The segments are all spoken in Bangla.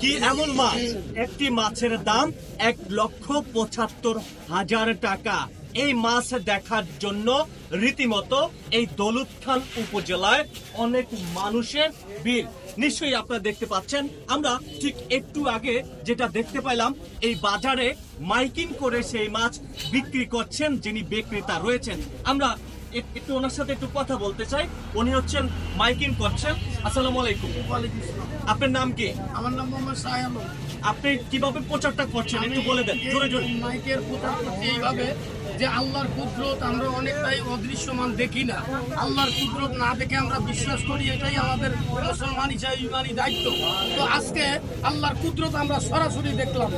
কি এমন মাছ, একটি মাছের দাম 1,75,000 টাকা। এই মাছ দেখার জন্য রীতিমতো এই দৌলতখান উপজেলায় অনেক মানুষের ভিড় নিশ্চয়ই আপনারা দেখতে পাচ্ছেন। আমরা ঠিক একটু আগে যেটা দেখতে পেলাম, এই বাজারে মাইকিং করে সেই মাছ বিক্রি করছেন যিনি বিক্রেতা রয়েছেন। আমরা একটু ওনার সাথে একটু কথা বলতে চাই। উনি হচ্ছেন মাইকিং করছেন। আসসালামু আলাইকুম। আপনার নাম কি? আমার নাম মোহাম্মদ শাহ আলম। আপনি কিভাবে প্রচারটা করছেন একটু বলে দেন জোরে জোরে। মাইকের প্রচার করছি এইভাবে যে আল্লাহর কুদরত আমরা অনেকটাই অদৃশ্যমান দেখি না। আল্লাহর কুদরত না দেখে আমরা বিশ্বাস করি, এটাই আমাদের মুসলমান হিসাবে ইমানি দায়িত্ব। তো আজকে আল্লাহর কুদরত আমরা সরাসরি দেখলাম।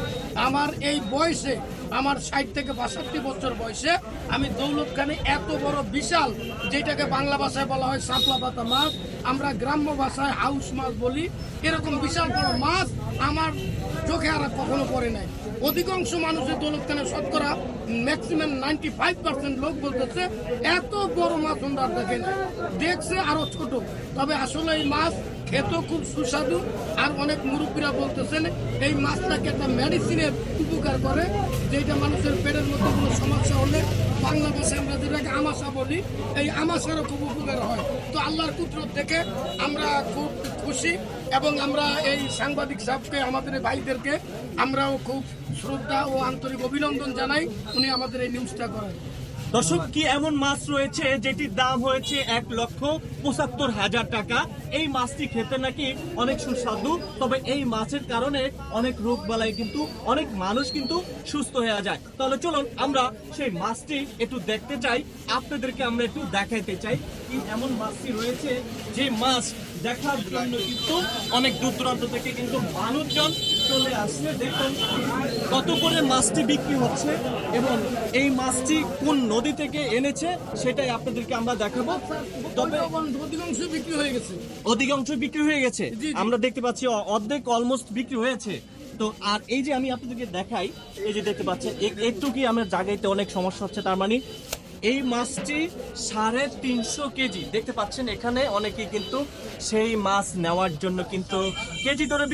আমার এই বয়সে, আমার 60 থেকে 62 বছর বয়সে আমি দৌলতখানে এত বড় বিশাল, যেটাকে বাংলা ভাষায় বলা হয় শাপলা পাতা মাছ, আমরা গ্রাম্য ভাষায় হাউস মাছ বলি, এরকম বিশাল বড় মাছ আমার চোখে আর কখনো পড়ে নাই। অধিকাংশ মানুষের দৌলতখানে শতকরা ম্যাক্সিমাম 95% লোক বলতেছে এত বড় মাছ ওনারা দেখে না, দেখছে আরো ছোট। তবে আসলে এই মাছ খেতেও খুব সুস্বাদু। আর অনেক মুরব্বীরা বলতেছেন এই মাছটাকে একটা মেডিসিনের উপকার করে, যেটা মানুষের পেটের মধ্যে কোনো সমস্যা হলে বাংলা ভাষায় আমরা যেটাকে আমাশা বলি, এই আমাশারও খুব উপকার হয়। তো আল্লাহর কুদরত দেখে আমরা খুব খুশি এবং আমরা এই সাংবাদিক সাহেবকে, আমাদের এই ভাইদেরকে আমরাও খুব শ্রদ্ধা ও আন্তরিক অভিনন্দন জানাই, উনি আমাদের এই নিউজটা করেন। দর্শক, কি এমন মাছ রয়েছে যেটির দাম হয়েছে 1,75,000 টাকা। এই মাছটি খেতে নাকি অনেক সুস্বাদু, তবে এই মাছের কারণে অনেক রোগ বালাই কিন্তু অনেক মানুষ কিন্তু সুস্থ হয়ে যায়। তাহলে চলুন আমরা সেই মাছটি একটু দেখতে চাই, আপনাদেরকে আমরা একটু দেখাইতে চাই কি এমন মাছটি রয়েছে যে মাছ দেখার জন্য কিন্তু অনেক দূর দূরান্ত থেকে কিন্তু মানুষজন চলে আসছে। দেখুন কত করে মাছটি বিক্রি হচ্ছে এবং এই মাছটি কোন নদী থেকে এনেছে সেটাই আপনাদেরকে আমরা দেখাবো। তবে অধিকাংশ বিক্রি হয়ে গেছে, অধিকাংশ বিক্রি হয়ে গেছে, আমরা দেখতে পাচ্ছি অর্ধেক অলমোস্ট বিক্রি হয়েছে। তো আর এই যে আমি আপনাদেরকে দেখাই, এই যে দেখতে পাচ্ছেন একটু কি আমার জায়গাতে অনেক সমস্যা হচ্ছে। তার মানে এই মাছটি 350 কেজি দেখতে পাচ্ছেন। এখানে অনেকে কিন্তু সেই মাছ নেওয়ার জন্য কিন্তু কেজি ধরে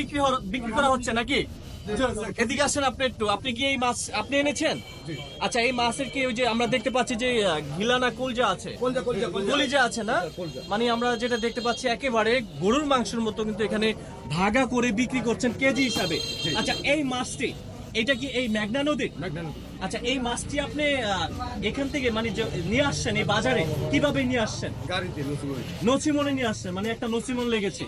বিক্রি করা হচ্ছে নাকি? এদিকে আসেন আপনি একটু। আপনি কি এই মাছ আপনি এনেছেন? আচ্ছা, এই মাছের কি ওই যে আমরা দেখতে পাচ্ছি যে ঘিলানা কলজা আছে, কলিজা আছে না? মানে আমরা যেটা দেখতে পাচ্ছি একেবারে গরুর মাংসের মতো কিন্তু এখানে ভাগা করে বিক্রি করছেন কেজি হিসাবে। আচ্ছা, এই মাছটি এটা কি এই মেঘনা নদী? আচ্ছা, এই মাছটি আপনি এখান থেকে মানে নিয়ে আসছেন এই বাজারে, কিভাবে নিয়ে আসছেন? নসিমনে নিয়ে আসছেন, মানে একটা নসিমন লেগেছে।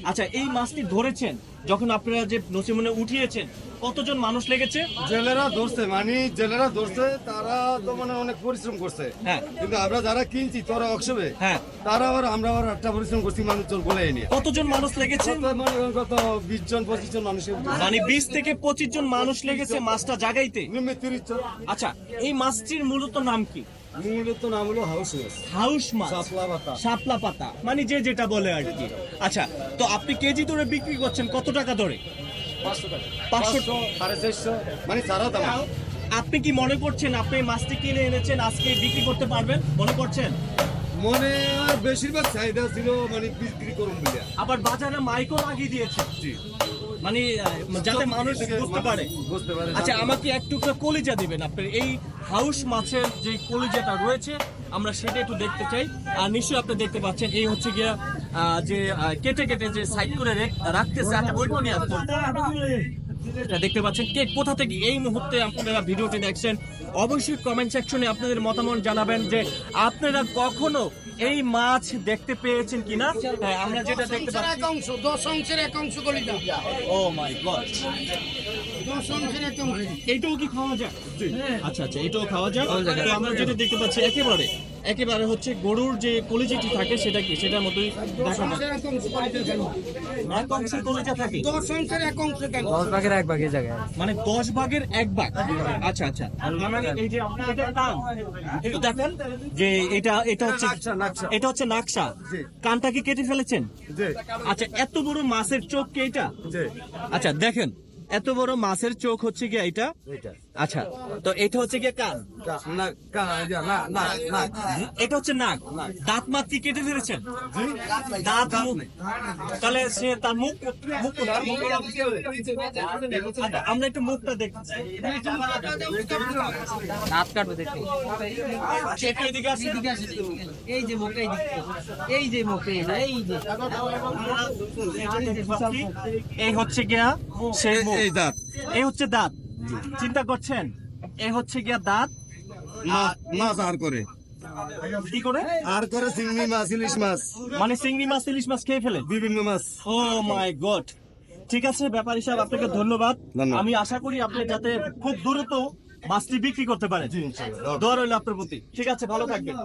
আচ্ছা, এই মাছটি ধরেছেন যখন আপনারা যে নসিমনে উঠিয়েছেন, কতজন মানুষ লেগেছে? জেলেরা ধরছে, মানে জেলেরা ধরছে, তারা তো মানে অনেক পরিশ্রম করছে। হ্যাঁ, কিন্তু আমরা যারা কিনছি তোরা অক্সবে, হ্যাঁ, তারা আবার আমরা আবার একটা পরিশ্রম করছি মানুষ চল বলে নিয়ে। কতজন মানুষ লেগেছে? মানে কত 20 জন 25 জন মানুষের, মানে 20 থেকে 25 জন মানুষ লেগেছে মাছটা জাগাইতে। 30 জন। আচ্ছা, এই মাছটির মূলত নাম কি? মূলত নাম হলো হাউস মাছ। হাউস মাছ, শাপলা পাতা। শাপলা পাতা মানে যে যেটা বলে আর কি। আচ্ছা, তো আপনি কেজি ধরে বিক্রি করছেন কত টাকা ধরে? 500 টাকা, 500, 450, মানে সারা দাম। আপনি কি মনে করছেন আপনি মাছটি কিনে এনেছেন আজকে বিক্রি করতে পারবেন মনে করছেন? মনে আর বেশিরভাগ চাহিদা ছিল মানে বিক্রি করুন বলে। আবার বাজারে মাইকও লাগিয়ে দিয়েছে, মানে যাতে মানুষ বুঝতে পারে। আচ্ছা, আমাকে একটু কলিজা দিবেন আপনার এই হাউস মাছের যে কলিজাটা রয়েছে, আমরা সেটা একটু দেখতে চাই। আর নিশ্চয়ই আপনি দেখতে পাচ্ছেন এই হচ্ছে গিয়া যে কেটে কেটে যে সাইড করে রাখতেছে। আচ্ছা, ওইটা নিয়ে আসুন। দেখতে পাচ্ছেন কে কোথা থেকে এই মুহূর্তে আপনারা ভিডিওটি দেখছেন, অবশ্যই কমেন্ট সেকশনে আপনাদের মতামত জানাবেন যে আপনারা কখনো এই মাছ দেখতে পেয়েছেন কিনা। হ্যাঁ, আমরা যেটা দেখতে পাচ্ছি 10 অংশের 1 অংশ কলিজা। ও মাই গড, 10 অংশের 1 অংশ। এইটাও কি খাওয়া যায়? আচ্ছা আচ্ছা, এটাও খাওয়া যায়। তো আমরা যেটা দেখতে পাচ্ছি একেবারে হচ্ছে গরুর যে কলিজাটি থাকে সেটা কি সেটার মতোই দেখা যায়। 1 অংশ কলিজা কেন? 1 অংশের কলিজা থাকে 10 অংশের 1 অংশ কেন? 10 ভাগের 1 ভাগ এই জায়গায়, মানে 10 ভাগের 1 ভাগ। আচ্ছা আচ্ছা, এই যে আপনি এটা কান একটু দেখেন যে এটা হচ্ছে নাকশা। কানটা কি কেটে ফেলেছেন? আচ্ছা, এত বড় মাছের চোখ কি এটা? আচ্ছা, দেখেন এত বড় মাছের চোখ হচ্ছে গিয়া এটা। আচ্ছা, তো এটা হচ্ছে গিয়া কান, এটা হচ্ছে নাক। দাঁত মাত কি কেটে ফেলেছেন? দাঁত মুখ, তাহলে সে তার মুখ মুখ কোথায়? আচ্ছা, আমরা একটু মুখটা দেখতে চাই। দাঁত কাটবে দেখো। একটু এদিকে আসেন। এই যে মুখে, এই যে মুখে, এই যে এই হচ্ছে গিয়া সেই মুখ। এই দাঁত এই হচ্ছে দাঁত। চিন্তা করছেন, এই হচ্ছে গিয়া দাঁত। মাছ আর করে কি করে? চিংড়ি মাছ, ইলিশ মাছ, মানে চিংড়ি মাছ, ইলিশ মাছ খেয়ে ফেলে। বিভিন্ন মাছ। ও মাই গড। ঠিক আছে, ব্যাপারী সাহেব, আপনাকে ধন্যবাদ। ধন্যবাদ। আমি আশা করি আপনি যাতে খুব দ্রুত মাছটি বিক্রি করতে পারেন। দোয়া রইল আপনার প্রতি। ঠিক আছে, ভালো থাকবেন।